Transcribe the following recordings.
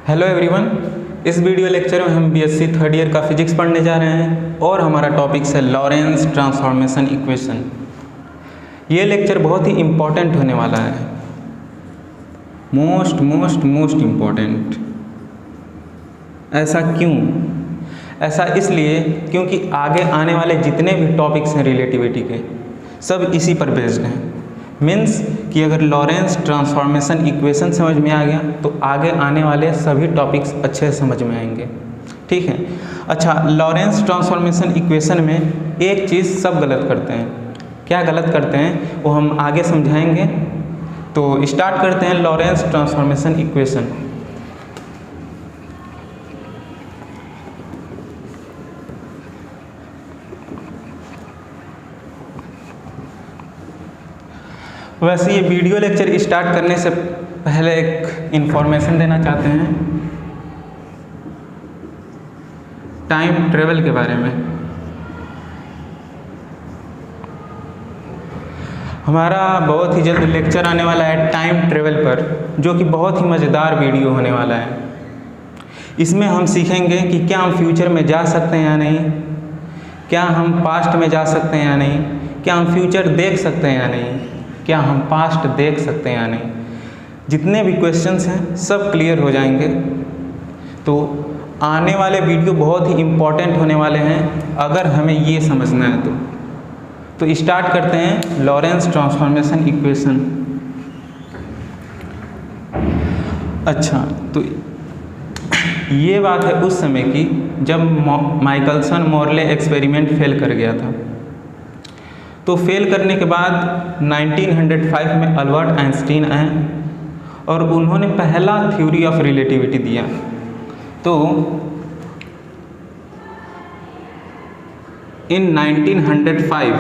Hello everyone, इस video lecture में हम बीएससी थर्ड ईयर का फिजिक्स पढ़ने जा रहे हैं और हमारा टॉपिक है लॉरेंस ट्रांसफॉर्मेशन इक्वेशन। ये लेक्चर बहुत ही इम्पॉर्टेंट होने वाला है, मोस्ट इम्पॉर्टेंट। ऐसा क्यों? ऐसा इसलिए क्योंकि आगे आने वाले जितने भी टॉपिक्स हैं रिलेटिविटी के, सब इसी पर बेस्ड हैं। मीन्स कि अगर लॉरेंस ट्रांसफॉर्मेशन इक्वेशन समझ में आ गया तो आगे आने वाले सभी टॉपिक्स अच्छे से समझ में आएंगे। ठीक है। अच्छा, लॉरेंस ट्रांसफॉर्मेशन इक्वेशन में एक चीज़ सब गलत करते हैं। क्या गलत करते हैं वो हम आगे समझाएंगे। तो स्टार्ट करते हैं लॉरेंस ट्रांसफॉर्मेशन इक्वेशन। वैसे ये वीडियो लेक्चर स्टार्ट करने से पहले एक इन्फॉर्मेशन देना चाहते हैं टाइम ट्रेवल के बारे में। हमारा बहुत ही जल्द लेक्चर आने वाला है टाइम ट्रेवल पर, जो कि बहुत ही मज़ेदार वीडियो होने वाला है। इसमें हम सीखेंगे कि क्या हम फ्यूचर में जा सकते हैं या नहीं, क्या हम पास्ट में जा सकते हैं या नहीं, क्या हम फ्यूचर देख सकते हैं या नहीं, क्या हम पास्ट देख सकते हैं या नहीं। जितने भी क्वेश्चंस हैं सब क्लियर हो जाएंगे। तो आने वाले वीडियो बहुत ही इम्पॉर्टेंट होने वाले हैं अगर हमें ये समझना है तो स्टार्ट करते हैं लॉरेंस ट्रांसफॉर्मेशन इक्वेशन। अच्छा, तो ये बात है उस समय की जब माइकलसन मोरले एक्सपेरिमेंट फेल कर गया था। तो फेल करने के बाद 1905 में अल्बर्ट आइंस्टीन आए और उन्होंने पहला थ्योरी ऑफ रिलेटिविटी दिया। तो इन 1905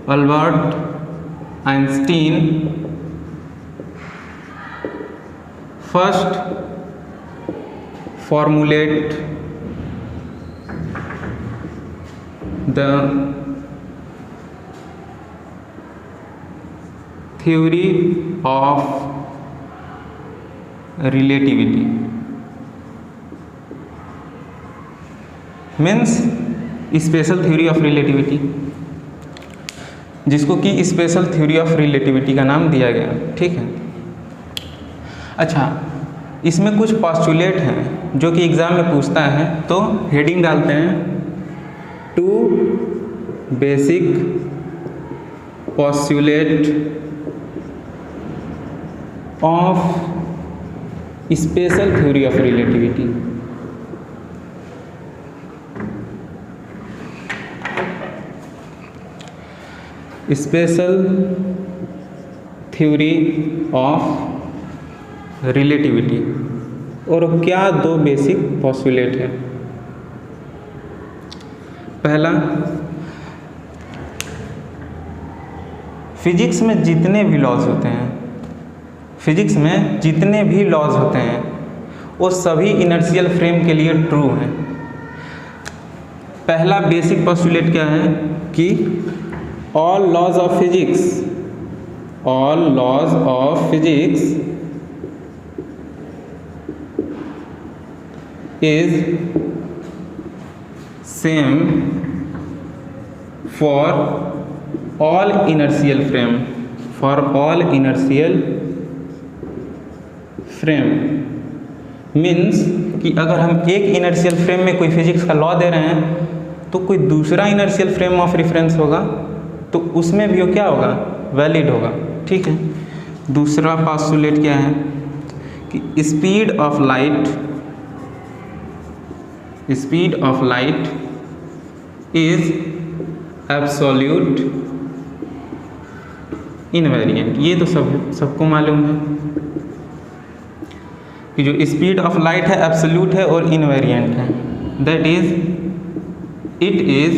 Albert Einstein first formulate the theory of relativity, means special theory of relativity, जिसको कि स्पेशल थ्योरी ऑफ रिलेटिविटी का नाम दिया गया। ठीक है। अच्छा, इसमें कुछ पॉस्टुलेट हैं जो कि एग्ज़ाम में पूछता है, तो हेडिंग डालते हैं two basic postulate of special theory of relativity. Special theory of relativity. और क्या दो बेसिक पॉस्टुलेट है। पहला, फिजिक्स में जितने भी लॉज होते हैं, फिजिक्स में जितने भी लॉज होते हैं वो सभी इनर्शियल फ्रेम के लिए ट्रू हैं। पहला बेसिक पॉस्टुलेट क्या है कि all laws of physics is same for all inertial frame means कि अगर हम एक इनर्शियल फ्रेम में कोई फिजिक्स का लॉ दे रहे हैं तो कोई दूसरा इनर्शियल फ्रेम ऑफ रेफरेंस होगा तो उसमें भी वो क्या होगा, वैलिड होगा। ठीक है। दूसरा पॉस्टुलेट क्या है कि speed of light is absolute invariant. ये तो सबको मालूम है कि जो स्पीड ऑफ लाइट है एब्सोल्यूट है और इनवेरिएंट है। That is it is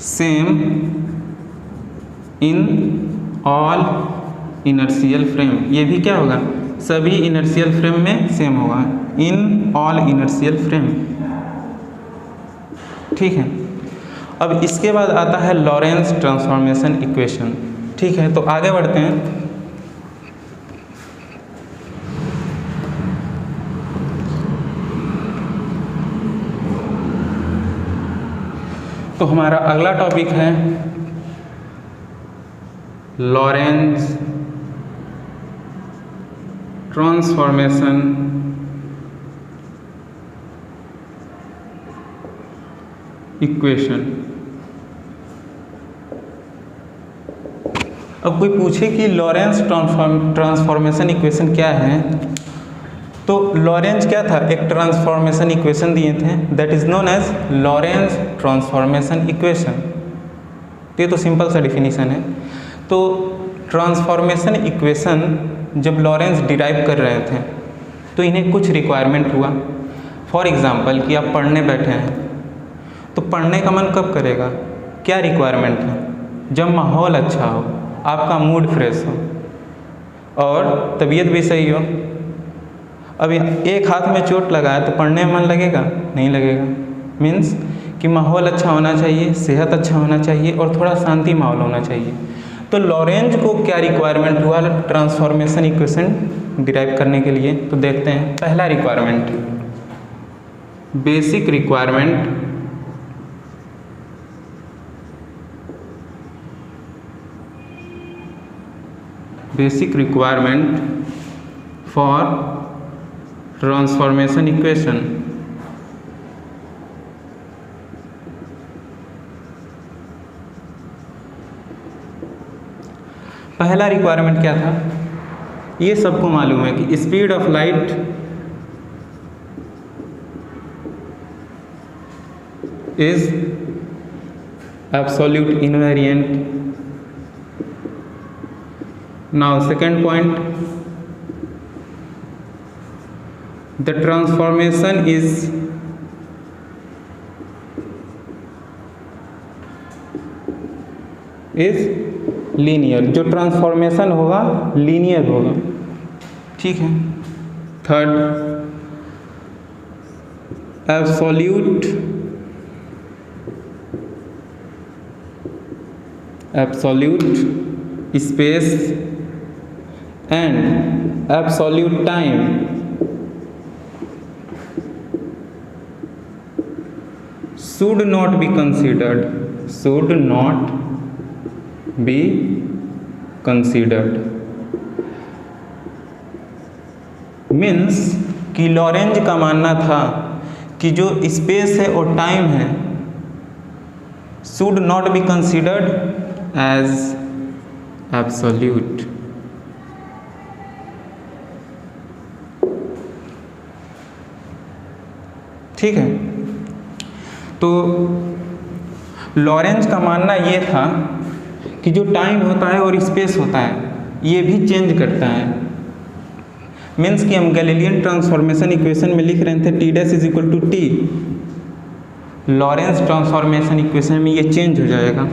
same in all inertial frame. ये भी क्या होगा, सभी इनर्शियल फ्रेम में सेम होगा, इन ऑल इनर्शियल फ्रेम। ठीक है। अब इसके बाद आता है लॉरेंस ट्रांसफॉर्मेशन इक्वेशन। ठीक है, तो आगे बढ़ते हैं। तो हमारा अगला टॉपिक है लॉरेंज ट्रांसफॉर्मेशन इक्वेशन। अब कोई पूछे कि लॉरेंज ट्रांसफॉर्मेशन इक्वेशन क्या है, तो लॉरेंज क्या था, एक ट्रांसफॉर्मेशन इक्वेशन दिए थे, that is known as Lorentz transformation equation. ये तो सिंपल सा डिफिनीशन है। तो ट्रांसफॉर्मेशन इक्वेशन जब लॉरेंज डिराइव कर रहे थे तो इन्हें कुछ रिक्वायरमेंट हुआ। फॉर एग्जांपल कि आप पढ़ने बैठे हैं तो पढ़ने का मन कब करेगा, क्या रिक्वायरमेंट है, जब माहौल अच्छा हो, आपका मूड फ्रेश हो और तबीयत भी सही हो। अब एक हाथ में चोट लगा है तो पढ़ने में मन लगेगा, नहीं लगेगा। मीन्स कि माहौल अच्छा होना चाहिए, सेहत अच्छा होना चाहिए और थोड़ा शांति माहौल होना चाहिए। तो लॉरेंज को क्या रिक्वायरमेंट हुआ ट्रांसफॉर्मेशन इक्वेशन डिराइव करने के लिए, तो देखते हैं। पहला requirement, basic requirement for transformation equation. पहला रिक्वायरमेंट क्या था, ये सबको मालूम है कि speed of light is absolute invariant. Now second point, the transformation is linear, जो ट्रांसफॉर्मेशन होगा लीनियर होगा। ठीक है। Third, absolute space and absolute time should not be considered। Means कि लॉरेंज का मानना था कि जो स्पेस है और टाइम है should not be considered as absolute। ठीक है। तो लॉरेंज का मानना ये था कि जो टाइम होता है और स्पेस होता है ये भी चेंज करता है। मीन्स कि हम गैलीलियन ट्रांसफॉर्मेशन इक्वेशन में लिख रहे थे t dash is equal to t, Lorentz transformation equation में ये चेंज हो जाएगा।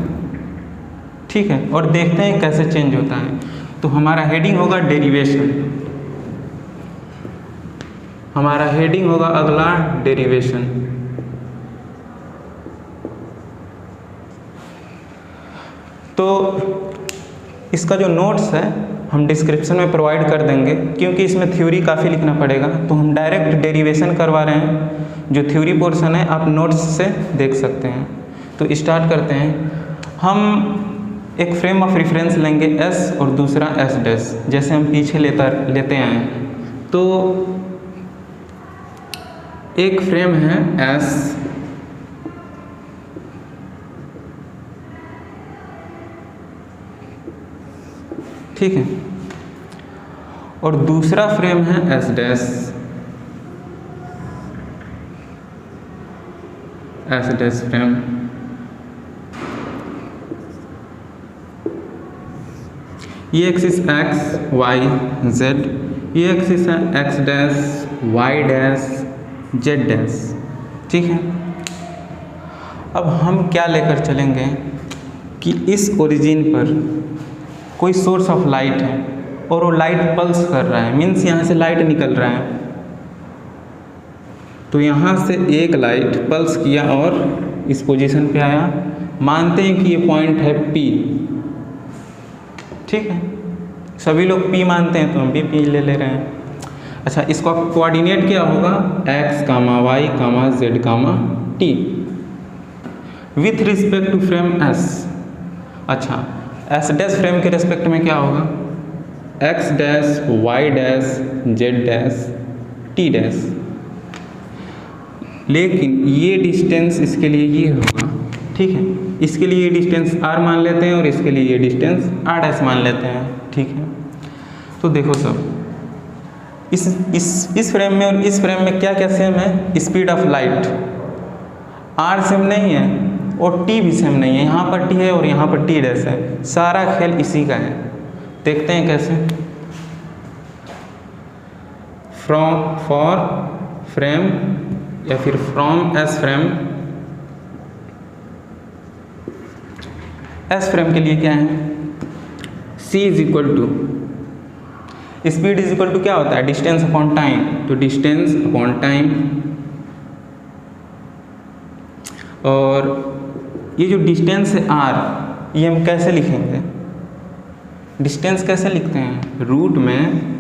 ठीक है। और देखते हैं कैसे चेंज होता है। तो हमारा हेडिंग होगा डेरिवेशन, हमारा हेडिंग होगा अगला डेरिवेशन। तो इसका जो नोट्स है हम डिस्क्रिप्शन में प्रोवाइड कर देंगे, क्योंकि इसमें थ्योरी काफ़ी लिखना पड़ेगा, तो हम डायरेक्ट डेरिवेशन करवा रहे हैं। जो थ्योरी पोर्शन है आप नोट्स से देख सकते हैं। तो स्टार्ट करते हैं। हम एक फ्रेम ऑफ रेफरेंस लेंगे एस और दूसरा एस डैश, जैसे हम पीछे लेते आए हैं। तो एक फ्रेम है एस, ठीक है, और दूसरा फ्रेम है एस डैश, फ्रेम। ये एक्सिस एक्स वाई जेड, ये एक्सिस है x dash y dash z dash. ठीक है। अब हम क्या लेकर चलेंगे कि इस ओरिजिन पर कोई सोर्स ऑफ लाइट है और वो लाइट पल्स कर रहा है, मीन्स यहाँ से लाइट निकल रहा है। तो यहाँ से एक लाइट पल्स किया और इस पोजीशन पे आया। मानते हैं कि ये पॉइंट है P। ठीक है, सभी लोग P मानते हैं तो हम भी P ले रहे हैं। अच्छा, इसका कोऑर्डिनेट क्या होगा, x, y, z, t। With respect to frame S. अच्छा, एस डैश फ्रेम के रिस्पेक्ट में क्या होगा, x dash, y dash, z dash, t dash. लेकिन ये डिस्टेंस इसके लिए ये होगा, ठीक है। इसके लिए ये डिस्टेंस r मान लेते हैं और इसके लिए ये डिस्टेंस r डैश मान लेते हैं, ठीक है। तो देखो सब, इस फ्रेम में और इस फ्रेम में क्या क्या सेम है, speed of light r same नहीं है और t भी सेम नहीं है। यहाँ पर t है और यहाँ पर t डैश है। सारा खेल इसी का है। देखते हैं कैसे। फॉर फ्रेम या फिर from S frame, S frame के लिए क्या है, c is equal to, speed is equal to क्या होता है, डिस्टेंस अपॉन टाइम। तो डिस्टेंस अपॉन टाइम, और ये जो डिस्टेंस है r, ये हम कैसे लिखेंगे, डिस्टेंस कैसे लिखते हैं, रूट में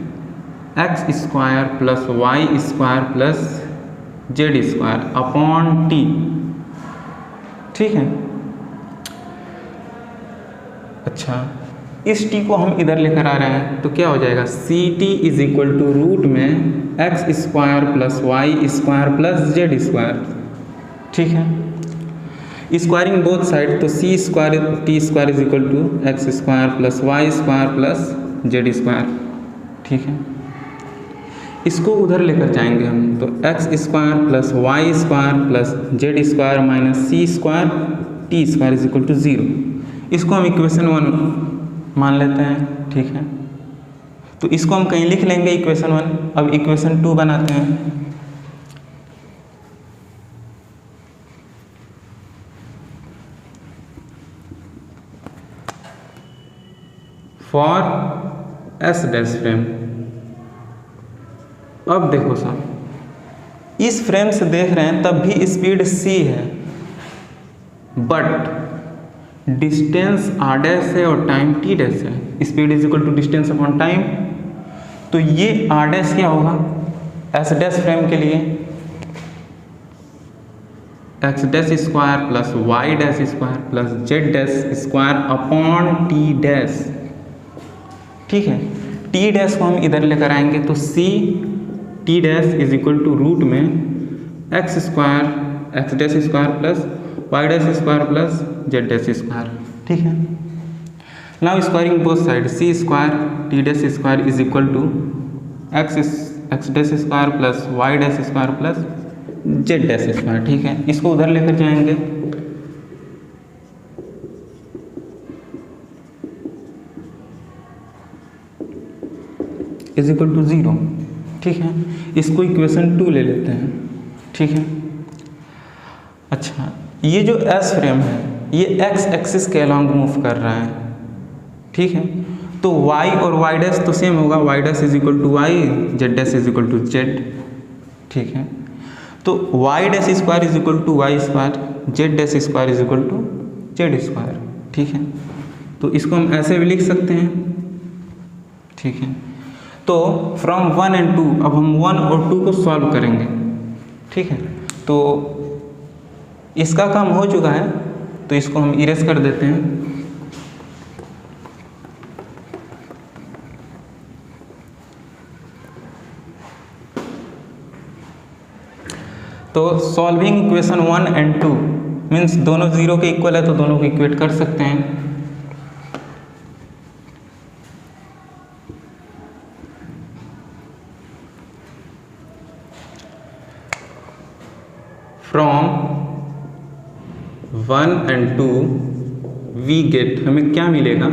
x square plus Y square plus Z square upon t, ठीक है। अच्छा, इस t को हम इधर लेकर आ रहे हैं तो क्या हो जाएगा, C T is equal to root में x square plus Y square plus Z square, ठीक है। स्क्वायरिंग बोथ साइड, तो C square T square is equal to X square plus Y square plus Z square, ठीक है। इसको उधर लेकर जाएंगे हम, तो x square plus Y square plus Z square minus C square T square is equal to 0। इसको हम इक्वेशन 1 मान लेते हैं, ठीक है। तो इसको हम कहीं लिख लेंगे इक्वेशन 1। अब इक्वेशन 2 बनाते हैं। फॉर एस डैश फ्रेम, अब देखो साहब, इस फ्रेम से देख रहे हैं तब भी स्पीड c है, बट डिस्टेंस r डैश है और टाइम t डैश है। Speed is equal to distance upon time. तो ये r डैश क्या होगा, s डैश फ्रेम के लिए x dash square plus Y dash square plus Z dash square upon t dash, ठीक है। t डैश को हम इधर लेकर आएंगे तो c T dash is equal to root में x square x dash square plus Y dash square plus Z dash square, ठीक है। Now squaring both side, C square T dash square is equal to x dash square plus Y dash square plus Z dash square, ठीक है। इसको उधर लेकर जाएंगे, is equal to 0, ठीक है। इसको इक्वेशन 2 ले लेते हैं, ठीक है। अच्छा, ये जो एस फ्रेम है ये एक्स एक्सिस के अलॉन्ग मूव कर रहा है, ठीक है। तो वाई और वाई डैश तो सेम होगा, y dash is equal to y, z dash is equal to z, ठीक है। तो y dash square is equal to y square, z dash square is equal to z square, ठीक है। तो इसको हम ऐसे भी लिख सकते हैं, ठीक है। तो फ्रॉम 1 and 2, अब हम 1 और 2 को सॉल्व करेंगे, ठीक है। तो इसका काम हो चुका है तो इसको हम इरेज कर देते हैं। तो सॉल्विंग इक्वेशन 1 and 2 मीन्स दोनों 0 के इक्वल है तो दोनों को इक्वेट कर सकते हैं। फ्रॉम 1 and 2 वी गेट, हमें क्या मिलेगा,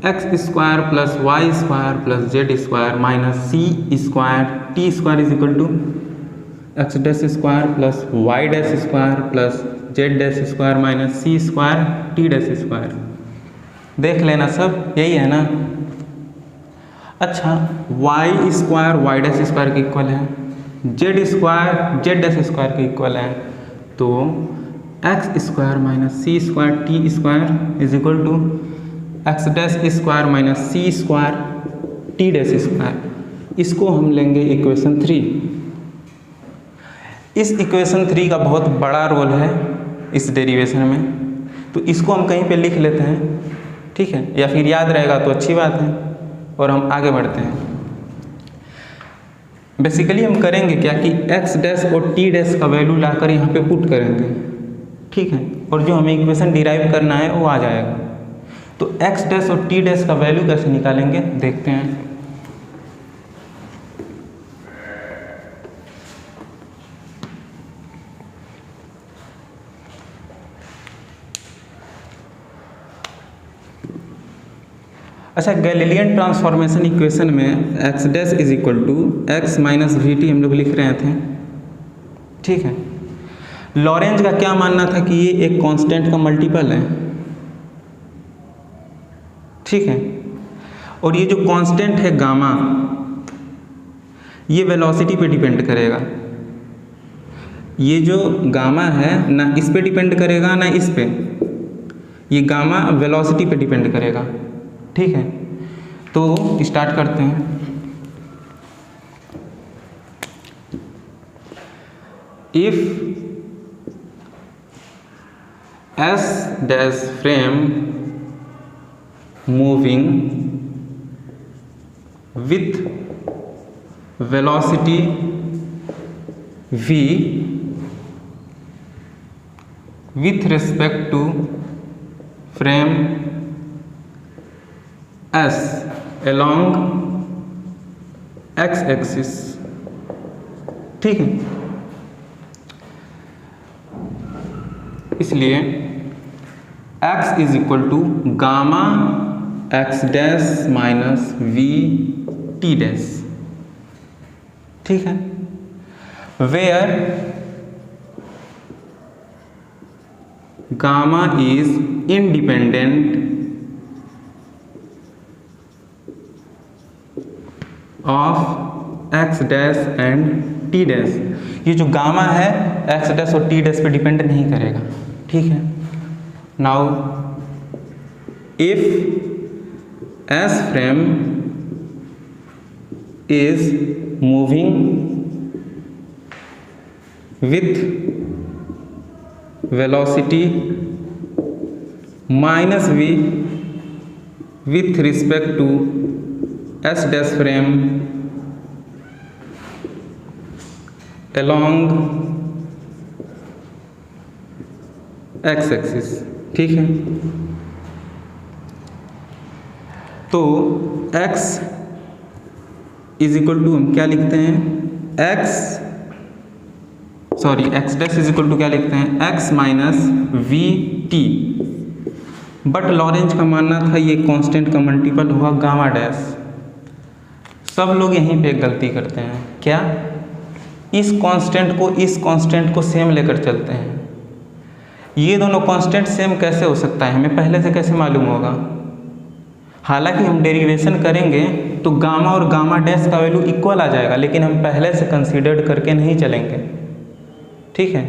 x square plus Y square plus Z square minus C square T square is equal to x dash square plus Y dash square plus Z dash square minus C square T dash square. देख लेना सब, यही है ना। अच्छा, y square Y dash square के equal है, z square z dash square के इक्वल है, तो x square minus C square T square is equal to x dash square minus C square T dash square. इसको हम लेंगे equation 3। इस equation 3 का बहुत बड़ा रोल है इस डेरिवेशन में, तो इसको हम कहीं पे लिख लेते हैं, ठीक है, या फिर याद रहेगा तो अच्छी बात है। और हम आगे बढ़ते हैं। बेसिकली हम करेंगे क्या कि एक्स डैश और टी डैश का वैल्यू लाकर यहाँ पे पुट करेंगे, ठीक है, और जो हमें इक्वेशन डिराइव करना है वो आ जाएगा। तो एक्स डैश और टी डैश का वैल्यू कैसे निकालेंगे देखते हैं। अच्छा, गैलीलियन ट्रांसफॉर्मेशन इक्वेशन में x dash is equal to x minus v t हम लोग लिख रहे थे, ठीक है। लॉरेंज का क्या मानना था कि ये एक कांस्टेंट का मल्टीपल है, ठीक है, और ये जो कांस्टेंट है गामा, ये वेलोसिटी पे डिपेंड करेगा। ये जो गामा है ना इस पे डिपेंड करेगा ना इस पे, ये गामा वेलोसिटी पे डिपेंड करेगा, ठीक है। तो स्टार्ट करते हैं। If S dash frame moving with velocity v with respect to frame s along x axis, ठीक है। इसलिए x is equal to gamma x dash minus v t dash, ठीक है, where gamma is independent of x dash and t dash. ये जो gamma है x dash और t dash पे डिपेंड नहीं करेगा, ठीक है। Now if S frame is moving with velocity minus v with respect to s dash frame along x axis, ठीक है। तो x इज इक्वल टू हम क्या लिखते हैं, x dash is equal to क्या लिखते हैं, x minus v t. But Lorentz का मानना था ये कांस्टेंट का मल्टीपल हुआ गामा डैश। सब लोग यहीं पे एक गलती करते हैं, क्या, इस कांस्टेंट को सेम लेकर चलते हैं। ये दोनों कांस्टेंट सेम कैसे हो सकता है, हमें पहले से कैसे मालूम होगा। हालांकि हम डेरिवेशन करेंगे तो गामा और गामा डैश का वैल्यू इक्वल आ जाएगा, लेकिन हम पहले से कंसीडर्ड करके नहीं चलेंगे, ठीक है।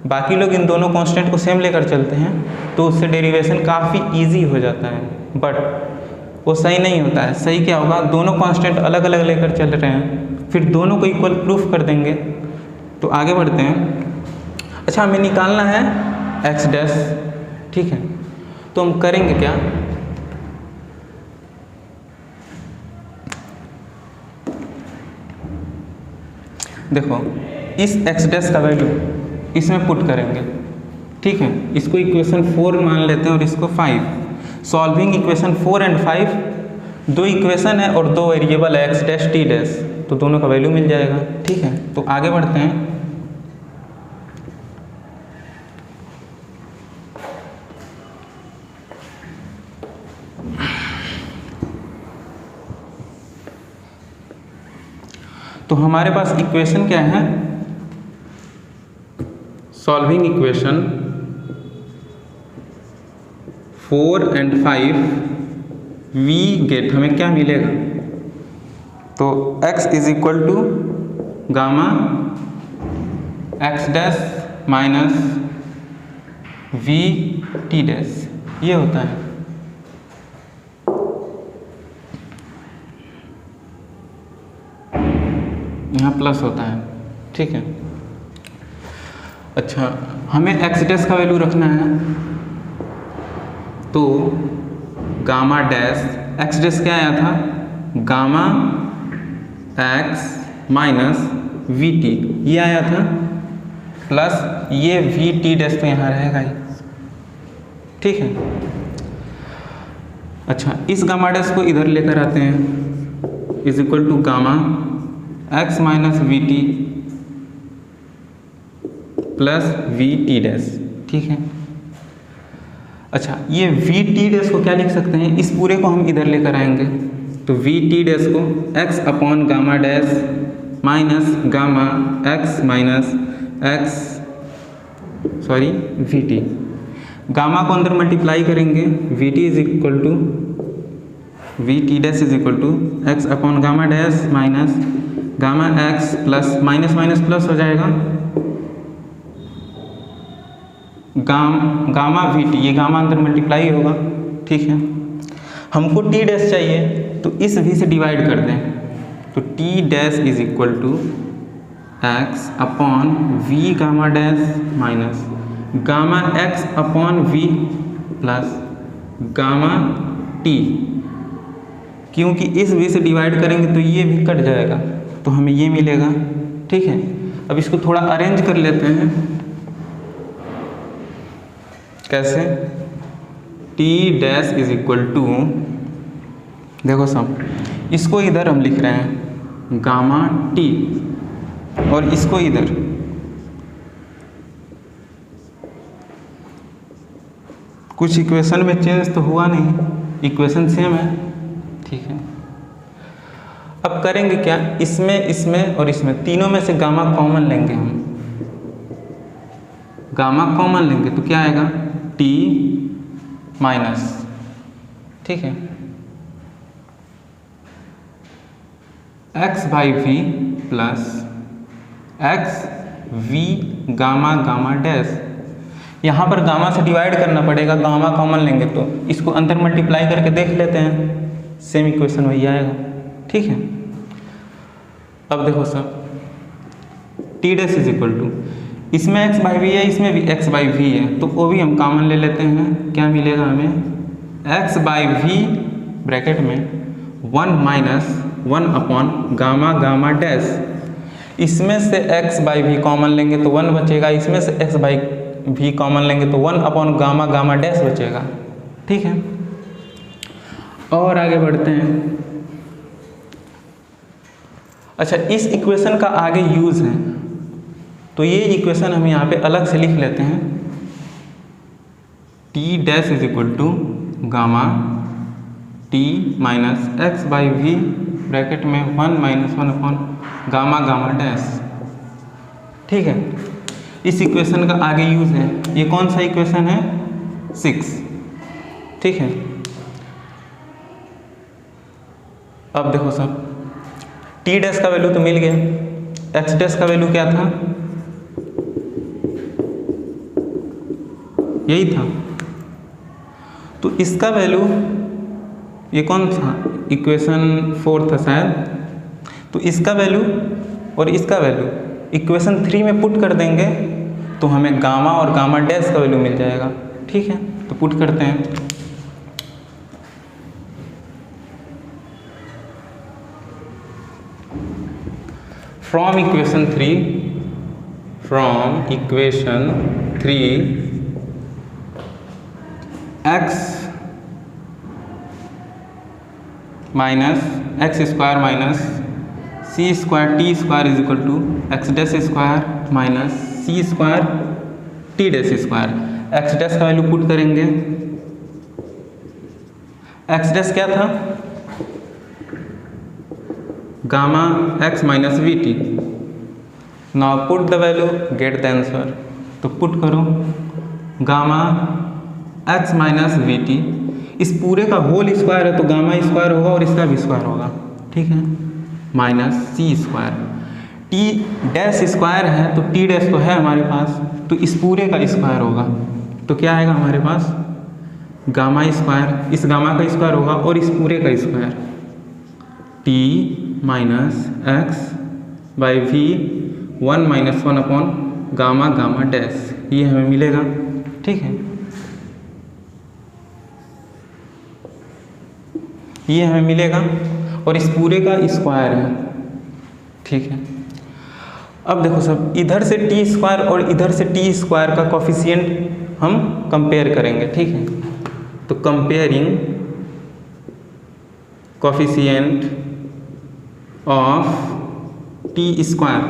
बाकी लोग इन दोनों कांस्टेंट को सेम लेकर चलते हैं तो उससे डेरिवेशन काफ़ी इजी हो जाता है, बट वो सही नहीं होता है। सही क्या होगा, दोनों कांस्टेंट अलग अलग लेकर चल रहे हैं, फिर दोनों को इक्वल प्रूफ कर देंगे। तो आगे बढ़ते हैं। अच्छा, हमें निकालना है एक्स डैश, ठीक है। तो हम करेंगे क्या, देखो इस एक्स डैश का वैल्यू इसमें पुट करेंगे, ठीक है। इसको इक्वेशन 4 मान लेते हैं और इसको 5। सॉल्विंग इक्वेशन 4 एंड 5, दो इक्वेशन है और दो वेरिएबल है एक्स डैश टी डैश, तो दोनों का वैल्यू मिल जाएगा, ठीक है। तो आगे बढ़ते हैं। तो हमारे पास इक्वेशन क्या है, solving equation 4 and 5 we get हमें क्या मिलेगा, तो x is equal to gamma x dash minus v t dash, ये होता है। यहाँ प्लस होता है, ठीक है। अच्छा, हमें एक्स डैश का वैल्यू रखना है, तो गामा डैश एक्स डैश क्या आया था, gamma x minus v t, ये आया था, प्लस ये वी टी डैश तो यहाँ रहेगा ही, ठीक है। अच्छा, इस गामा डैश को इधर लेकर आते हैं, is equal to gamma x minus v t plus v t dash, ठीक है। अच्छा, ये वी टी डैश को क्या लिख सकते हैं, इस पूरे को हम इधर लेकर आएंगे, तो वी टी डैश को x upon gamma dash minus gamma x minus x v t, gamma को अंदर मल्टीप्लाई करेंगे, v t is equal to v t dash is equal to x upon gamma dash minus gamma x plus minus minus plus हो जाएगा, gamma v t, ये gamma अंदर multiply होगा, ठीक है। हमको टी डैश चाहिए, तो इस वी से डिवाइड कर दें, तो t dash is equal to x upon v gamma dash minus gamma x upon v plus gamma t, क्योंकि इस वी से डिवाइड करेंगे तो ये भी कट जाएगा, तो हमें ये मिलेगा, ठीक है। अब इसको थोड़ा अरेंज कर लेते हैं, कैसे, t dash is equal to, देखो सब, इसको इधर हम लिख रहे हैं गामा टी, और इसको इधर, कुछ इक्वेशन में चेंज तो हुआ नहीं, इक्वेशन सेम है, ठीक है। अब करेंगे क्या, इसमें इसमें और इसमें तीनों में से गामा कॉमन लेंगे हम, गामा कॉमन लेंगे तो क्या आएगा, टी माइनस, ठीक है, x by v plus x v gamma gamma dash, यहाँ पर गामा से डिवाइड करना पड़ेगा, गामा कॉमन लेंगे तो इसको अंदर मल्टीप्लाई करके देख लेते हैं, सेम इक्वेशन वही आएगा, ठीक है। अब देखो सब, t dash is equal to, इसमें एक्स बाई वी है, इसमें भी एक्स बाई वी है, तो वो भी हम कॉमन ले लेते हैं, क्या मिलेगा हमें, एक्स बाई वी ब्रैकेट में 1 minus 1 upon gamma gamma dash, इसमें से एक्स बाई वी कॉमन लेंगे तो 1 बचेगा, इसमें से एक्स बाई वी कॉमन लेंगे तो 1 अपॉन गामा गामा डैश बचेगा, ठीक है। और आगे बढ़ते हैं। अच्छा, इस इक्वेशन का आगे यूज़ है, तो ये इक्वेशन हम यहाँ पे अलग से लिख लेते हैं, t dash is equal to gamma t minus x by v bracket में 1 minus 1 upon gamma gamma dash, ठीक है। इस इक्वेशन का आगे यूज़ है, ये कौन सा इक्वेशन है, 6, ठीक है। अब देखो सब, टी डैश का वैल्यू तो मिल गया, एक्स डैश का वैल्यू क्या था, यही था, तो इसका वैल्यू, ये कौन था, इक्वेशन 4 था शायद, तो इसका वैल्यू और इसका वैल्यू इक्वेशन 3 में पुट कर देंगे तो हमें गामा और गामा डैश का वैल्यू मिल जाएगा, ठीक है। तो पुट करते हैं, from equation 3 x minus x square minus C square T square is equal to x dash square minus C square T dash square, x dash का वैल्यू पुट करेंगे, एक्स डैश क्या था, gamma x minus v t, now put the value get the answer, तो put करो gamma x minus v T, इस पूरे का whole square है तो गामा स्क्वायर होगा और इसका भी स्क्वायर होगा, ठीक है, माइनस सी स्क्वायर, टी डैश स्क्वायर है तो टी डैश तो है हमारे पास, तो इस पूरे का स्क्वायर होगा, तो क्या आएगा हमारे पास, गामा स्क्वायर, इस गामा का स्क्वायर होगा और इस पूरे का square, t minus x by v 1 minus 1 upon gamma gamma dash, ये हमें मिलेगा। ठीक है, ये हमें मिलेगा और इस पूरे का स्क्वायर है। ठीक है, अब देखो सब, इधर से टी स्क्वायर और इधर से टी स्क्वायर का कॉफिशिएंट हम कंपेयर करेंगे। ठीक है, तो comparing coefficient of T square,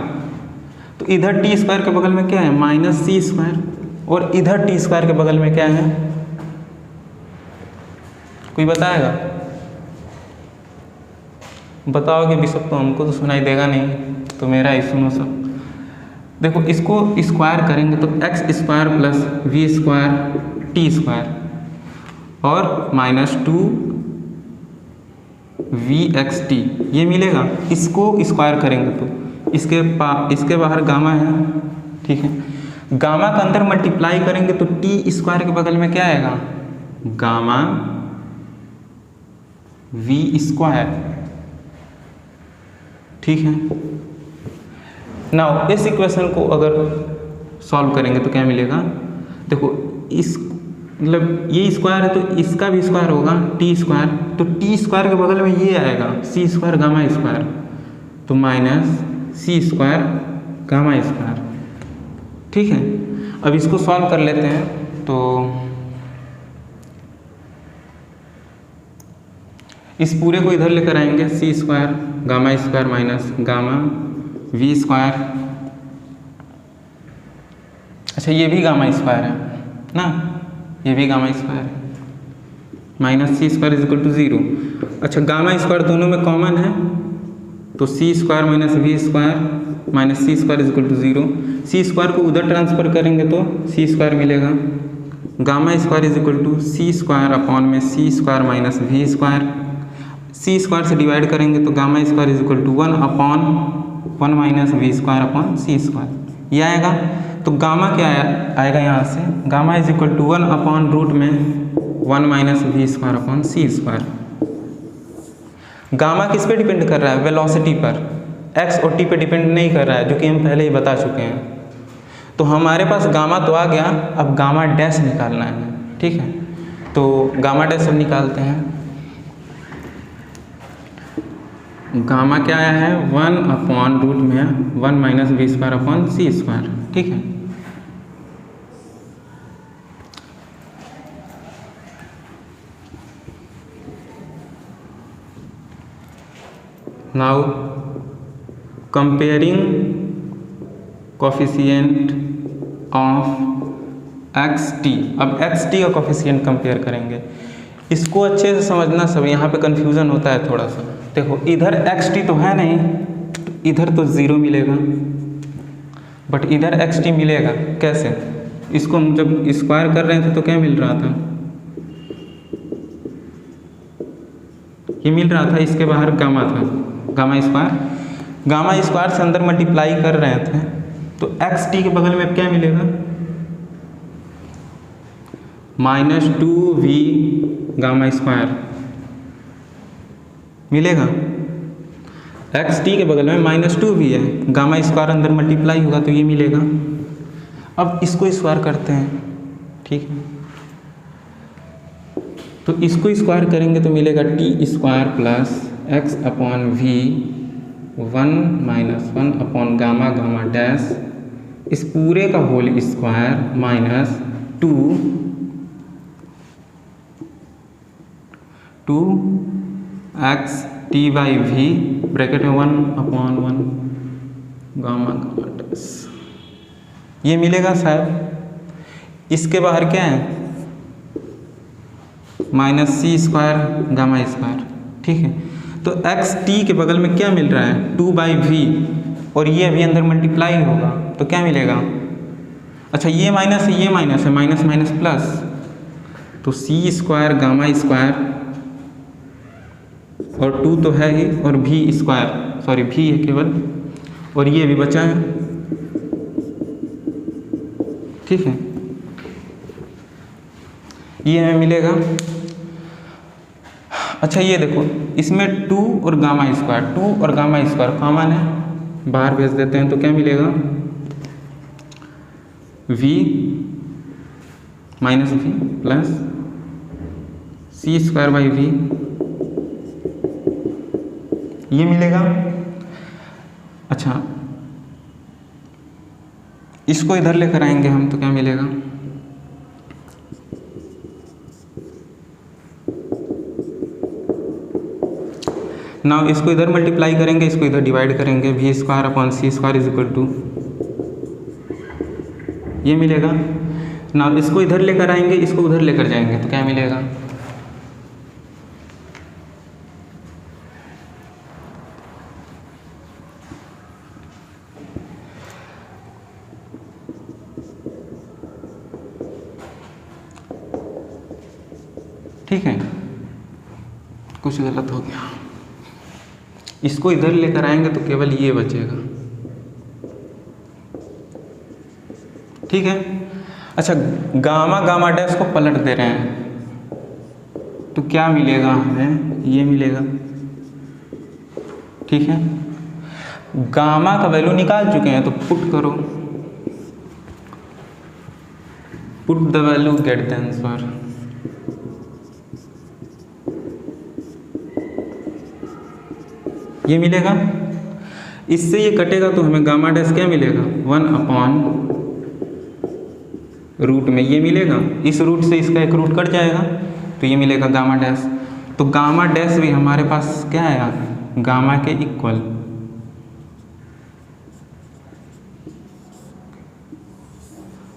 तो इधर टी स्क्वायर के बगल में क्या है माइनस सी स्क्वायर, और इधर टी स्क्वायर के बगल में क्या है, कोई बताएगा? बताओगे भी सब तो हमको तो सुनाई देगा नहीं, तो मेरा ही सुनो सब। देखो इसको स्क्वायर करेंगे तो x square plus v square T square और माइनस 2vxt ये मिलेगा। इसको स्क्वायर करेंगे तो इसके बाहर गामा है। ठीक है, गामा का अंदर मल्टीप्लाई करेंगे तो टी स्क्वायर के बगल में क्या आएगा, गामा वी स्क्वायर। ठीक है, नाउ इस इक्वेशन को अगर सॉल्व करेंगे तो क्या मिलेगा, देखो इस मतलब ये स्क्वायर है तो इसका भी स्क्वायर होगा टी स्क्वायर, तो टी स्क्वायर के बगल में ये आएगा सी स्क्वायर गामा स्क्वायर, तो माइनस सी स्क्वायर गामा स्क्वायर। ठीक है, अब इसको सॉल्व कर लेते हैं। तो इस पूरे को इधर लेकर आएंगे, C square gamma square minus gamma V square, अच्छा ये भी गामा स्क्वायर है ना, ये भी गामा स्क्वायर है, minus C square is equal to 0। अच्छा गामा स्क्वायर दोनों में कॉमन है, तो C square minus we square minus C square is equal to 0। C square को उधर ट्रांसफर करेंगे तो सी स्क्वायर मिलेगा, gamma square is equal to C square upon में सी square minus we square, c square से divide करेंगे तो gamma square is equal to 1 upon 1 minus we square upon C square, ये आएगा। तो गामा क्या आएगा यहाँ से, gamma is equal to 1 upon root में 1 minus we square upon C square. Gamma किस पे डिपेंड कर रहा है, वेलोसिटी पर, एक्स और टी पे डिपेंड नहीं कर रहा है, जो कि हम पहले ही बता चुके हैं। तो हमारे पास गामा तो आ गया, अब गामा डैश निकालना है। ठीक है, तो गामा डैश हम निकालते हैं। गामा क्या आया है 1 अपॉन रूट में 1 minus we square upon C square. ठीक है, now comparing coefficient of x t, अब एक्स टी का कोफिशिएंट कंपेयर करेंगे। इसको अच्छे से समझना, सब यहाँ पे कंफ्यूजन होता है थोड़ा सा। देखो इधर एक्स टी तो है नहीं, तो इधर तो 0 मिलेगा, बट इधर एक्स टी मिलेगा कैसे, इसको हम जब स्क्वायर कर रहे थे तो क्या मिल रहा था, ये मिल रहा था, इसके बाहर गामा था, गामा स्क्वायर से अंदर मल्टीप्लाई कर रहे थे, तो एक्स टी के बगल में क्या मिलेगा, माइनस 2v गामा स्क्वायर मिलेगा। एक्स टी के बगल में माइनस 2v है, गामा स्क्वायर अंदर मल्टीप्लाई होगा तो ये मिलेगा। अब इसको स्क्वायर करते हैं। ठीक है, तो इसको स्क्वायर करेंगे तो मिलेगा t square plus x upon v 1 minus 1 upon gamma gamma dash, इस पूरे का whole square minus 2 x t by v bracket में 1 अपॉन 1 गामा गामा डैश, ये मिलेगा शायद। इसके बाहर क्या है माइनस सी स्क्वायर गामा स्क्वायर। ठीक है, तो एक्स टी के बगल में क्या मिल रहा है 2 बाई वी, और ये अभी अंदर मल्टीप्लाई होगा तो क्या मिलेगा, अच्छा ये माइनस है, ये माइनस है, माइनस माइनस प्लस, तो सी स्क्वायर गामा स्क्वायर और 2 तो है ही, और भी स्क्वायर, सॉरी भी है केवल, और ये भी बचा है। ठीक है, ये हमें मिलेगा। अच्छा ये देखो, इसमें 2 और गामा स्क्वायर, 2 और गामा स्क्वायर कॉमन है, बाहर भेज देते हैं तो क्या मिलेगा v minus v plus c square by v, ये मिलेगा। अच्छा, इसको इधर लेकर आएंगे हम तो क्या मिलेगा, नाउ इसको इधर मल्टीप्लाई करेंगे, इसको इधर डिवाइड करेंगे, v square upon C square is equal to, ये मिलेगा। नाउ इसको इधर लेकर आएंगे, इसको उधर लेकर जाएंगे तो क्या मिलेगा, ठीक है, कुछ गलत हो गया। इसको इधर लेकर आएंगे तो केवल ये बचेगा, ठीक है। अच्छा, गामा गामा डैश को पलट दे रहे हैं तो क्या मिलेगा हमें, ये मिलेगा, ठीक है। गामा का वैल्यू निकाल चुके हैं तो पुट करो, put the value get the answer. ये मिलेगा, इससे ये कटेगा तो हमें गामा डैश क्या मिलेगा, 1 अपॉन रूट में ये मिलेगा, इस रूट से इसका एक रूट कट जाएगा तो ये मिलेगा गामा डैश। तो गामा डैश भी हमारे पास क्या आएगा, गामा के इक्वल,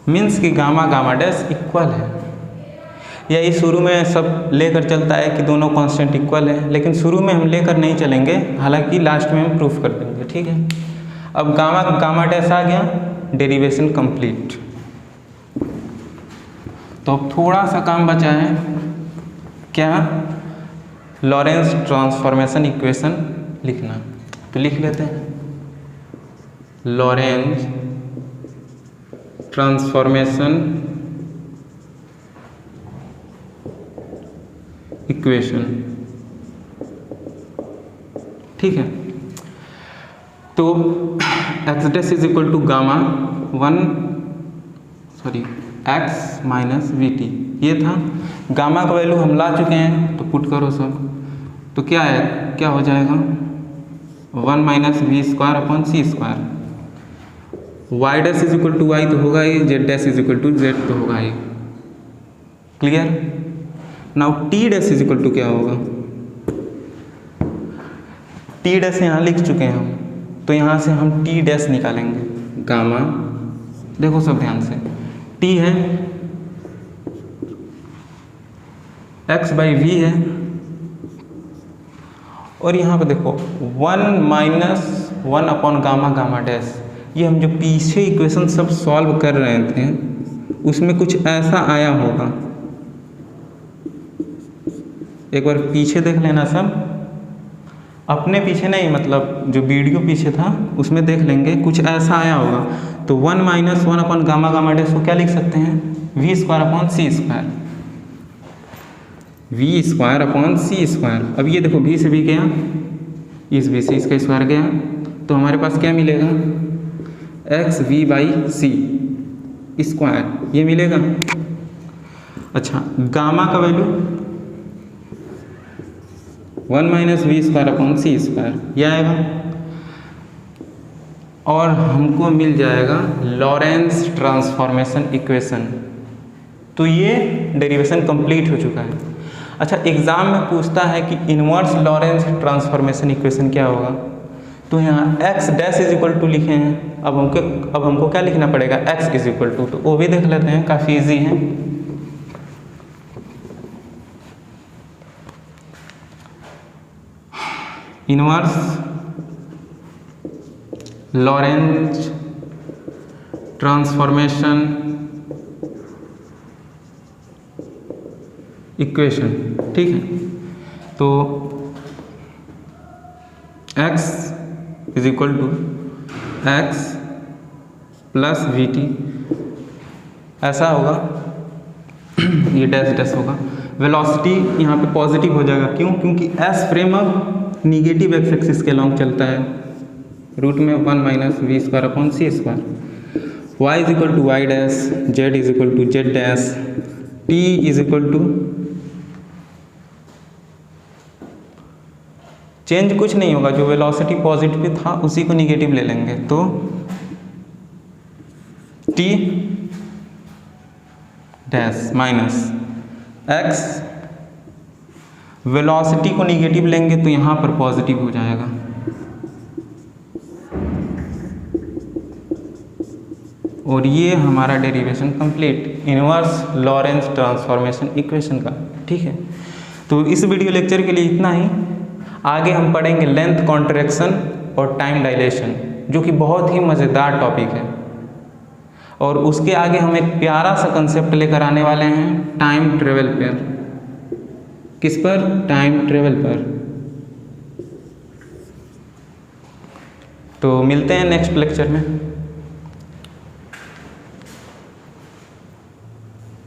मीन्स कि गामा गामा डैश इक्वल है। यही शुरू में सब लेकर चलता है कि दोनों कांस्टेंट इक्वल है, लेकिन शुरू में हम लेकर नहीं चलेंगे, हालांकि लास्ट में हम प्रूफ कर देंगे, ठीक है। अब गामा गामा डैश आ गया, डेरिवेशन कंप्लीट। तो अब थोड़ा सा काम बचा है, क्या, लॉरेंस ट्रांसफॉर्मेशन इक्वेशन लिखना। तो लिख लेते हैं, लॉरेंस ट्रांसफॉर्मेशन इक्वेशन, ठीक है। तो x dash is equal to gamma x minus v t, ये था। गामा का वैल्यू हम ला चुके हैं तो पुट करो सब, तो क्या है, क्या हो जाएगा, 1 minus we square upon C square. Y dash is equal to Y तो होगा ही, Z dash is equal to Z तो होगा ही, clear. Now T dash is equal to क्या होगा, टी डैश यहाँ लिख चुके हैं हम, तो यहाँ से हम टी डैश निकालेंगे। गामा, देखो सब ध्यान से, टी है एक्स बाई वी है, और यहाँ पे देखो 1 minus 1 upon gamma gamma dash. ये हम जो पीछे इक्वेशन सब सॉल्व कर रहे थे उसमें कुछ ऐसा आया होगा, एक बार पीछे देख लेना सब, अपने पीछे नहीं, मतलब जो वीडियो पीछे था उसमें देख लेंगे, कुछ ऐसा आया होगा। तो 1 minus 1 upon gamma gamma dash को क्या लिख सकते हैं, वी स्क्वायर अपॉन सी स्क्वायर, वी स्क्वायर अपॉन सी स्क्वायर। अब ये देखो वी से भी गया, इस वी से इसका स्क्वायर गया, तो हमारे पास क्या मिलेगा, x v by c square, ये मिलेगा। अच्छा, गामा का value 1 minus we square upon C square, यह आएगा, और हमको मिल जाएगा लॉरेंस ट्रांसफॉर्मेशन इक्वेशन। तो ये डेरिवेशन कंप्लीट हो चुका है। अच्छा, एग्जाम में पूछता है कि इनवर्स लॉरेंस ट्रांसफॉर्मेशन इक्वेशन क्या होगा, तो यहाँ x dash is equal to लिखे हैं, अब हमको क्या लिखना पड़ेगा, एक्स इज इक्वल टू, तो वो भी देख लेते हैं, काफ़ी इजी है। इनवर्स लॉरेंस ट्रांसफॉर्मेशन इक्वेशन, ठीक है। तो x is equal to x plus v t, ऐसा होगा, ये डैश डैश होगा। वेलोसिटी यहाँ पे पॉजिटिव हो जाएगा, क्यों, क्योंकि एस फ्रेम अब निगेटिव एक्स एक्सिस के लॉन्ग चलता है, रूट में 1 minus we square upon C square. y is equal to y dash, z is equal to z dash, t is equal to, change कुछ नहीं होगा, जो वेलोसिटी पॉजिटिव था उसी को निगेटिव ले लेंगे, तो t dash minus x, velocity को निगेटिव लेंगे तो यहाँ पर पॉजिटिव हो जाएगा, और ये हमारा derivation complete inverse Lorentz transformation equation का। ठीक है, तो इस वीडियो लेक्चर के लिए इतना ही। आगे हम पढ़ेंगे लेंथ कॉन्ट्रैक्शन और टाइम डायलेशन, जो कि बहुत ही मज़ेदार टॉपिक है, और उसके आगे हम एक प्यारा सा कंसेप्ट लेकर आने वाले हैं टाइम ट्रेवल पर। किस पर? टाइम ट्रेवल पर। तो मिलते हैं नेक्स्ट लेक्चर में।